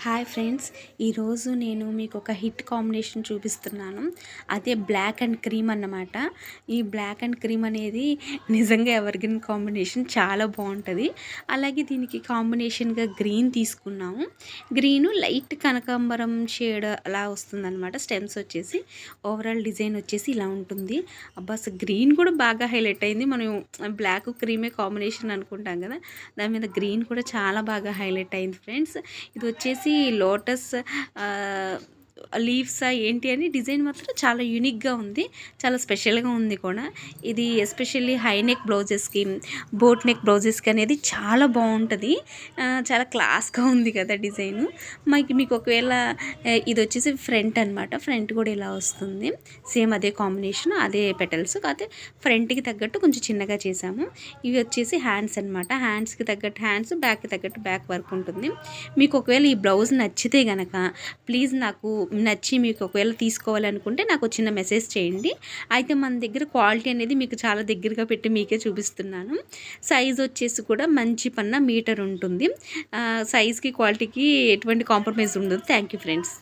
Hi friends, ఈరోజు నేను మీకు ఒక హిట్ కాంబినేషన్ చూపిస్తున్నాను. అదే బ్లాక్ అండ్ క్రీమ్ అన్నమాట. ఈ బ్లాక్ అండ్ క్రీమ్ అనేది నిజంగా ఎవర్గ్రీన్ కాంబినేషన్, చాలా బాగుంటుంది. అలాగే దీనికి కాంబినేషన్గా గ్రీన్ తీసుకున్నాము. గ్రీను లైట్ కనకాంబరం షేడ్ అలా వస్తుందన్నమాట. స్టెమ్స్ వచ్చేసి ఓవరాల్ డిజైన్ వచ్చేసి ఇలా ఉంటుంది. అబ్బా, అసలు గ్రీన్ కూడా బాగా హైలైట్ అయింది. మనం బ్లాక్ క్రీమే కాంబినేషన్ అనుకుంటాం కదా, దాని మీద గ్రీన్ కూడా చాలా బాగా హైలైట్ అయింది ఫ్రెండ్స్. ఇది వచ్చేసి లోటస్ లీవ్స్ ఏంటి అని డిజైన్ మాత్రం చాలా యూనిక్గా ఉంది, చాలా స్పెషల్గా ఉంది కూడా. ఇది ఎస్పెషల్లీ హై నెక్ బ్లౌజెస్కి, బోట్ నెక్ బ్లౌజెస్కి అనేది చాలా బాగుంటుంది. చాలా క్లాస్గా ఉంది కదా డిజైను. మీకు ఒకవేళ ఇది వచ్చేసి ఫ్రంట్ అనమాట. ఫ్రంట్ కూడా ఇలా వస్తుంది, సేమ్ అదే కాంబినేషన్, అదే పెటల్స్, కాకపోతే ఫ్రంట్కి తగ్గట్టు కొంచెం చిన్నగా చేసాము. ఇవి వచ్చేసి హ్యాండ్స్ అనమాట. హ్యాండ్స్కి తగ్గట్టు హ్యాండ్స్, బ్యాక్కి తగ్గట్టు బ్యాక్ వర్క్ ఉంటుంది. మీకు ఒకవేళ ఈ బ్లౌజ్ నచ్చితే కనుక ప్లీజ్ నాకు నచ్చి మీకు ఒకవేళ తీసుకోవాలనుకుంటే నాకు చిన్న మెసేజ్ చేయండి. అయితే మన దగ్గర క్వాలిటీ అనేది మీకు చాలా దగ్గరగా పెట్టి మీకే చూపిస్తున్నాను. సైజ్ వచ్చేసి కూడా మంచి పన్న మీటర్ ఉంటుంది. సైజ్కి క్వాలిటీకి ఎటువంటి కాంప్రమైజ్ ఉండదు. Thank you friends.